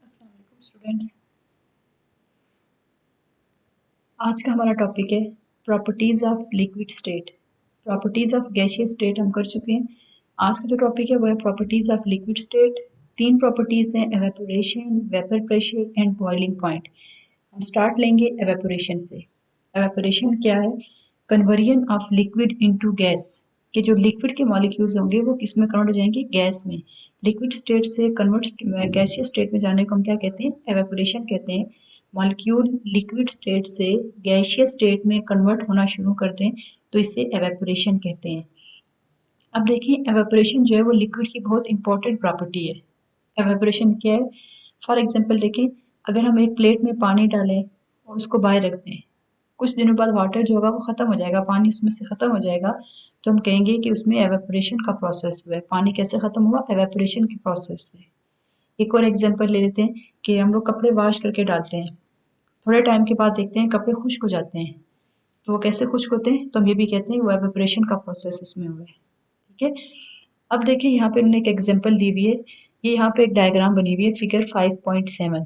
अस्सलाम वालेकुम स्टूडेंट्स। आज का हमारा टॉपिक है properties of liquid state. Properties of gaseous state हम कर चुके हैं। आज का जो टॉपिक है वो है प्रॉपर्टीज ऑफ लिक्विड स्टेट। तीन प्रॉपर्टीज हैं, evaporation, vapour pressure and boiling point. हम स्टार्ट लेंगे एवेपोरेशन से। एवेपोरेशन क्या है? Conversion of liquid into gas. कि जो लिक्विड के मॉलिक्यूल्स होंगे वो किस में कन्वर्ट हो जाएंगे? गैस में। लिक्विड स्टेट से कन्वर्ट गैसियस स्टेट में जाने को हम क्या कहते हैं? एवेपोरेशन कहते हैं। मॉलिक्यूल लिक्विड स्टेट से गैसियस स्टेट में कन्वर्ट होना शुरू करते हैं तो इसे एवेपोरेशन कहते हैं। अब देखिए, एवेपोरेशन जो है वो लिक्विड की बहुत इंपॉर्टेंट प्रॉपर्टी है। एवेपोरेशन क्या है? फॉर एग्जांपल देखें, अगर हम एक प्लेट में पानी डालें और उसको बाहर रख दें, कुछ दिनों बाद वाटर जो होगा वो ख़त्म हो जाएगा, पानी उसमें से ख़त्म हो जाएगा, तो हम कहेंगे कि उसमें एवेपोरेशन का प्रोसेस हुआ है। पानी कैसे ख़त्म हुआ? एवेपोरेशन के प्रोसेस से। एक और एग्जांपल ले लेते हैं कि हम लोग कपड़े वॉश करके डालते हैं, थोड़े टाइम के बाद देखते हैं कपड़े खुश्क हो जाते हैं, तो वो कैसे खुश्क होते हैं? तो हम ये भी कहते हैं वो एवेपोरेशन का प्रोसेस उसमें हुआ है। ठीक है। अब देखिए, यहाँ पे उन्होंने एक एग्जांपल दी हुई है। ये यहाँ पे एक डायग्राम बनी हुई है, फिगर 5.7।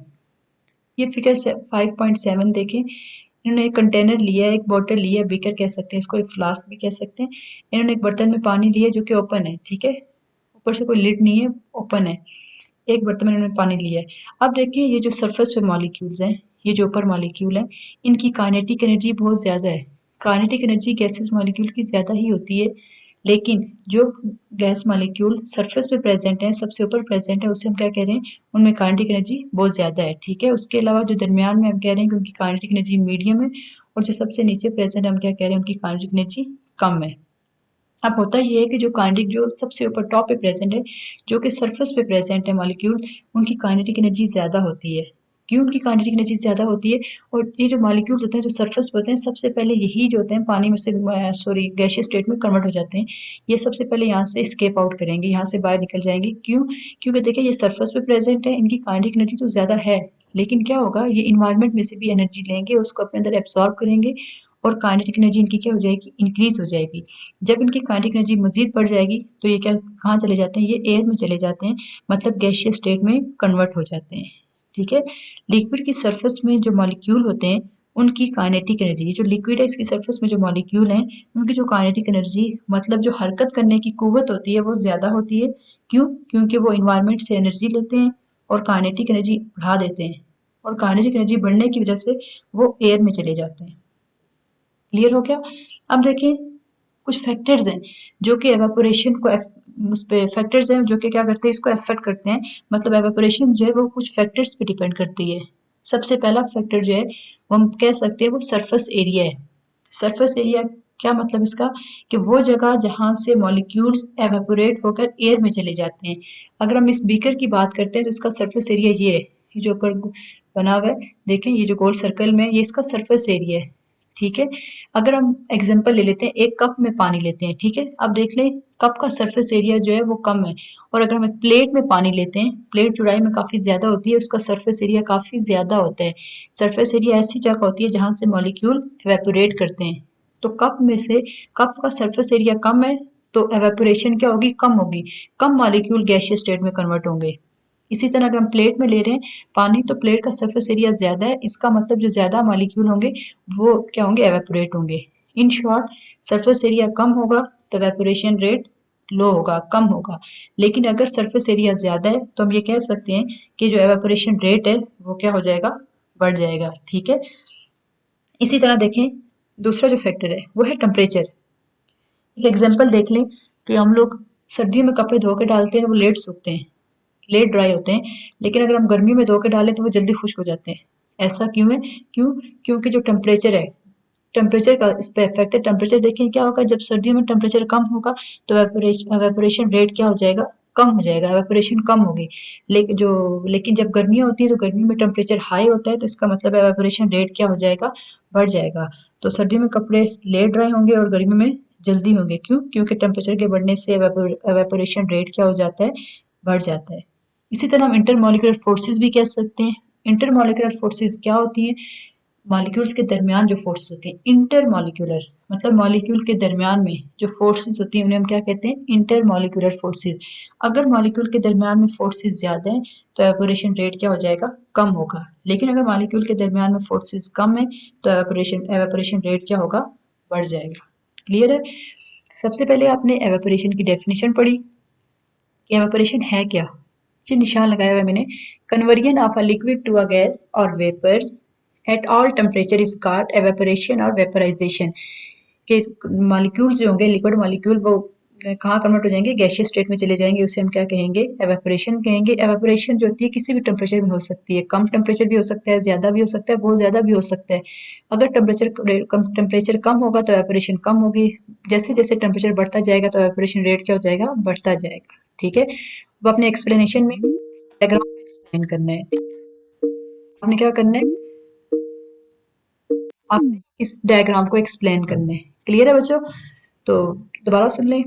ये फिगर 5.7 देखें। इन्होंने एक कंटेनर लिया है, एक बोतल लिया है, बीकर कह सकते हैं इसको, एक फ्लास्क भी कह सकते हैं। इन्होंने एक बर्तन में पानी लिया जो कि ओपन है, ठीक है, ऊपर से कोई लिड नहीं है, ओपन है। एक बर्तन में इन्होंने पानी लिया है। अब देखिए, ये जो सरफेस पे मॉलिक्यूल्स हैं, ये जो ऊपर मॉलिक्यूल हैं, इनकी काइनेटिक एनर्जी बहुत ज़्यादा है। काइनेटिक एनर्जी गैसेस मॉलिक्यूल की ज़्यादा ही होती है, लेकिन जो गैस मॉलिक्यूल सरफेस पे प्रेजेंट है, सबसे ऊपर प्रेजेंट है, उससे हम क्या कह रहे हैं? उनमें काइनेटिक एनर्जी बहुत ज़्यादा है। ठीक है। उसके अलावा जो दरमियान में हम कह रहे हैं कि उनकी काइनेटिक एनर्जी मीडियम है, और जो सबसे नीचे प्रेजेंट है हम क्या कह रहे हैं? उनकी काइनेटिक एनर्जी कम है। अब होता ये है कि जो काइनेटिक, जो सबसे ऊपर टॉप पे प्रेजेंट है, जो कि सरफेस पे प्रेजेंट है मॉलिक्यूल, उनकी काइनेटिक एनर्जी ज़्यादा होती है। क्यों उनकी काइनेटिक एनर्जी ज़्यादा होती है? और ये जो मॉलिक्यूल्स होते हैं जो सरफेस पे होते हैं, सबसे पहले यही जो होते हैं पानी में से गैसियस स्टेट में कन्वर्ट हो जाते हैं। ये सबसे पहले यहाँ से स्केप आउट करेंगे, यहाँ से बाहर निकल जाएंगे। क्यों? क्योंकि देखिए, ये सरफेस पे प्रेजेंट है, इनकी काइनेटिक एनर्जी तो ज़्यादा है, लेकिन क्या होगा? ये इन्वायरमेंट में से भी एनर्जी लेंगे, उसको अपने अंदर एब्सॉर्ब करेंगे, और काइनेटिक एनर्जी इनकी क्या हो जाएगी? इंक्रीज हो जाएगी। जब इनकी काइनेटिक एनर्जी मजीद बढ़ जाएगी तो ये क्या, कहाँ चले जाते हैं? ये एयर में चले जाते हैं, मतलब गैसियस स्टेट में कन्वर्ट हो जाते हैं। ठीक है। लिक्विड की सरफेस में जो मॉलिक्यूल होते हैं, उनकी काइनेटिक एनर्जी, जो लिक्विड है इसकी सरफेस में जो मॉलिक्यूल हैं, उनकी जो काइनेटिक एनर्जी, मतलब जो हरकत करने की कुव्वत होती है, वो ज़्यादा होती है। क्यों? क्योंकि वो इन्वायरमेंट से एनर्जी लेते हैं और काइनेटिक एनर्जी बढ़ा देते हैं, और काइनेटिक एनर्जी बढ़ने की वजह से वो एयर में चले जाते हैं। क्लियर हो गया? अब देखिए, कुछ फैक्टर्स हैं जो कि एवापोरेशन को उस पे फैक्टर्स हैं जो कि क्या करते हैं? इसको अफेक्ट करते हैं। मतलब एवापोरेशन जो है वो कुछ फैक्टर्स पे डिपेंड करती है। सबसे पहला फैक्टर जो है वो हम कह सकते हैं वो सरफेस एरिया है। सरफेस एरिया क्या मतलब इसका? कि वो जगह जहाँ से मॉलिक्यूल्स एवापोरेट होकर एयर में चले जाते हैं। अगर हम इस बीकर की बात करते हैं तो इसका सरफेस एरिया ये है, ये जो ऊपर बना हुआ है, देखें ये जो गोल सर्कल में, ये इसका सरफेस एरिया है। ठीक है। अगर हम एग्जांपल ले लेते हैं, एक कप में पानी लेते हैं, ठीक है, अब देख लें कप का सरफेस एरिया जो है वो कम है, और अगर हम एक प्लेट में पानी लेते हैं, प्लेट चौड़ाई में काफ़ी ज़्यादा होती है, उसका सरफेस एरिया काफ़ी ज़्यादा होता है। सरफेस एरिया ऐसी जगह होती है जहाँ से मॉलिक्यूल एवेपोरेट करते हैं, तो कप में से कप का सरफेस एरिया कम है, तो एवेपोरेशन क्या होगी? कम होगी। कम मॉलिक्यूल गैसियस स्टेट में कन्वर्ट होंगे। इसी तरह अगर हम प्लेट में ले रहे हैं पानी, तो प्लेट का सरफेस एरिया ज़्यादा है, इसका मतलब जो ज़्यादा मॉलिक्यूल होंगे वो क्या होंगे? एवेपोरेट होंगे। इन शॉर्ट, सरफेस एरिया कम होगा तो एवेपोरेशन रेट लो होगा, कम होगा। लेकिन अगर सरफेस एरिया ज़्यादा है तो हम ये कह सकते हैं कि जो एवेपोरेशन रेट है वो क्या हो जाएगा? बढ़ जाएगा। ठीक है। इसी तरह देखें, दूसरा जो फैक्टर है वो है टेम्परेचर। एक एग्जांपल देख लें कि हम लोग सर्दियों में कपड़े धो के डालते हैं, वो लेट सूखते हैं, लेट ड्राई होते हैं, लेकिन अगर हम गर्मी में धो के डालें तो वो जल्दी खुश्क हो जाते हैं। ऐसा क्यों है? क्यों? क्योंकि जो टेम्परेचर है, टेम्परेचर का इस पे इफेक्ट है। टेम्परेचर देखें क्या होगा? जब सर्दियों में टेम्परेचर कम होगा तो एवेपोरेशन रेट क्या हो जाएगा? कम हो जाएगा, एवेपोरेशन कम होगी। लेकिन जब गर्मियाँ होती है तो गर्मी में टेम्परेचर हाई होता है, तो इसका मतलब एवेपोरेशन रेट क्या हो जाएगा? बढ़ जाएगा। तो सर्दियों में कपड़े लेट ड्राई होंगे और गर्मी में जल्दी होंगे। क्यों? क्योंकि टेम्परेचर के बढ़ने से एवेपोरेशन रेट क्या हो जाता है? बढ़ जाता है। इसी तरह हम इंटरमॉलिक्यूलर फोर्सेस भी कह सकते हैं। इंटरमॉलिक्यूलर फोर्सेस क्या होती हैं? मॉलिक्यूल्स के दरमियान जो फोर्स होती है इंटरमॉलिक्यूलर, मतलब मॉलिक्यूल के दरमियान में जो फोर्सेस होती हैं उन्हें हम क्या कहते हैं, इंटर मॉलिक्यूलर फोर्सेस। अगर मॉलिक्यूल के दरमियान में फोर्सेस ज़्यादा हैं तो एवापोरेशन रेट क्या हो जाएगा, कम होगा। लेकिन अगर मॉलिक्यूल के दरमियान में फोर्सेस कम है तो एवापोरेशन रेट क्या होगा, बढ़ जाएगा। क्लियर है। सबसे पहले आपने एवापोरेशन की डेफिनेशन पढ़ी कि एवापोरेशन है क्या। ये निशान लगाया हुआ है मैंने, conversion of a liquid to a gas और vapours at all temperature is called evaporation और वेपराइजेशन। के मॉलिक्यूल्स जो होंगे, लिक्विड मॉलिक्यूल, वो कहाँ कन्वर्ट हो जाएंगे, गैसियस स्टेट में चले जाएंगे, उसे हम क्या कहेंगे, एवापोरेशन कहेंगे। एवापोरेशन जो होती है किसी भी टेम्परेचर में हो सकती है, कम टेम्परेचर भी हो सकता है, ज़्यादा भी हो सकता है, बहुत ज़्यादा भी हो सकता है। अगर टेम्परेचर कम होगा तो एवापोरेशन कम होगी, जैसे जैसे टेम्परेचर बढ़ता जाएगा तो एवापोरेशन रेट क्या हो जाएगा, बढ़ता जाएगा। ठीक है। अब अपने एक्सप्लेनेशन में डायग्राम को एक्सप्लेन करना है। आपने क्या करना है, आपने इस डायग्राम को एक्सप्लेन करना है। क्लियर है बच्चों। तो दोबारा सुन लें,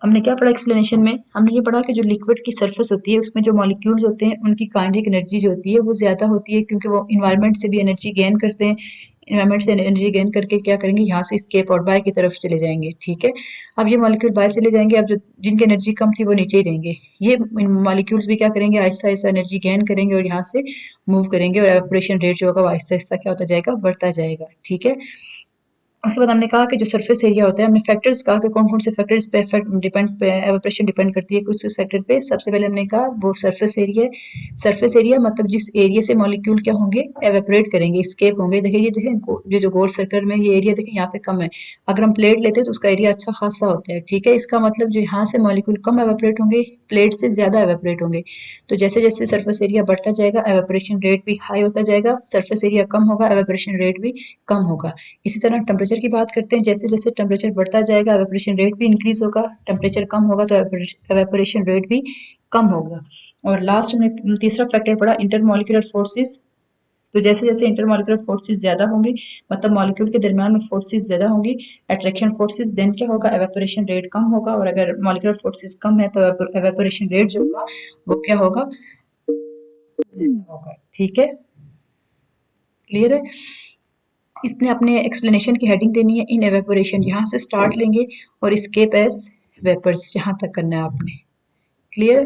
हमने क्या पढ़ा एक्सप्लेनेशन में, हमने ये पढ़ा कि जो लिक्विड की सरफेस होती है उसमें जो मॉलिक्यूल्स होते हैं उनकी काइनेटिक एनर्जी जो होती है वो ज़्यादा होती है, क्योंकि वो इन्वायरमेंट से भी एनर्जी गेन करते हैं। इन्वायरमेंट से एनर्जी गेन करके क्या करेंगे, यहाँ से स्केप आउट, बाहर की तरफ चले जाएंगे। ठीक है। अब ये मॉलिक्यूल बाहर चले जाएंगे, अब जो जिनकी एनर्जी कम थी वो नीचे ही रहेंगे। ये मॉलिक्यूल्स भी क्या करेंगे, आहिस्ता आहिस्ता एनर्जी गेन करेंगे और यहाँ से मूव करेंगे, और एवापोरेशन रेट जो होगा वो आहिस्ता आहिस्ता क्या होता जाएगा, बढ़ता जाएगा। ठीक है। उसके बाद हमने कहा कि जो सरफेस एरिया होता है, हमने फैक्टर्स कहा कि कौन कौन से फैक्टर्स पे डिपेंड एवापोरेशन डिपेंड करती है कुछ फैक्टर पे। सबसे पहले हमने कहा वो सरफेस एरिया है। सरफेस एरिया मतलब जिस एरिया से मॉलिक्यूल क्या होंगे, एवेपोरेट करेंगे, स्केप होंगे। देखिए ये देखें, ये जो गोल सर्कल में ये एरिया देखें यहाँ पे कम है। अगर हम प्लेट लेते हैं तो उसका एरिया अच्छा खासा होता है। ठीक है। इसका मतलब जो यहाँ से मॉलिक्यूल कम एवेपोरेट होंगे, प्लेट से ज़्यादा एवेपोरेट होंगे। तो जैसे जैसे सरफेस एरिया बढ़ता जाएगा एवेपोरेशन रेट भी हाई होता जाएगा, सरफेस एरिया कम होगा एवेपोरेशन रेट भी कम होगा। इसी तरह टेम्परेचर की बात करते हैं, जैसे जैसे टेम्परेचर बढ़ता जाएगा एवेपोरेशन रेट भी इंक्रीज होगा, टेम्परेचर कम होगा तो एवेपोरेशन रेट भी कम होगा। और लास्ट में तीसरा फैक्टर पड़ा इंटरमॉलिक्यूलर फोर्सेस। तो जैसे जैसे इंटरमॉलिक्यूलर फोर्सेस ज्यादा होंगी, मतलब मॉलिक्यूल के दरमियान में फोर्सेस ज्यादा होंगी, अट्रैक्शन फोर्सेस, देन क्या होगा, एवेपोरेशन रेट कम होगा। और अगर मॉलिक्यूलर फोर्सेस कम है तो एवेपोरेशन रेट जो होगा वो क्या होगा, ज्यादा होगा। ठीक है। क्लियर है। इसने अपने एक्सप्लेनेशन की हेडिंग देनी है इन एवेपोरेशन, यहाँ से स्टार्ट लेंगे और स्केप एज वेपर्स यहाँ तक करना है आपने। क्लियर।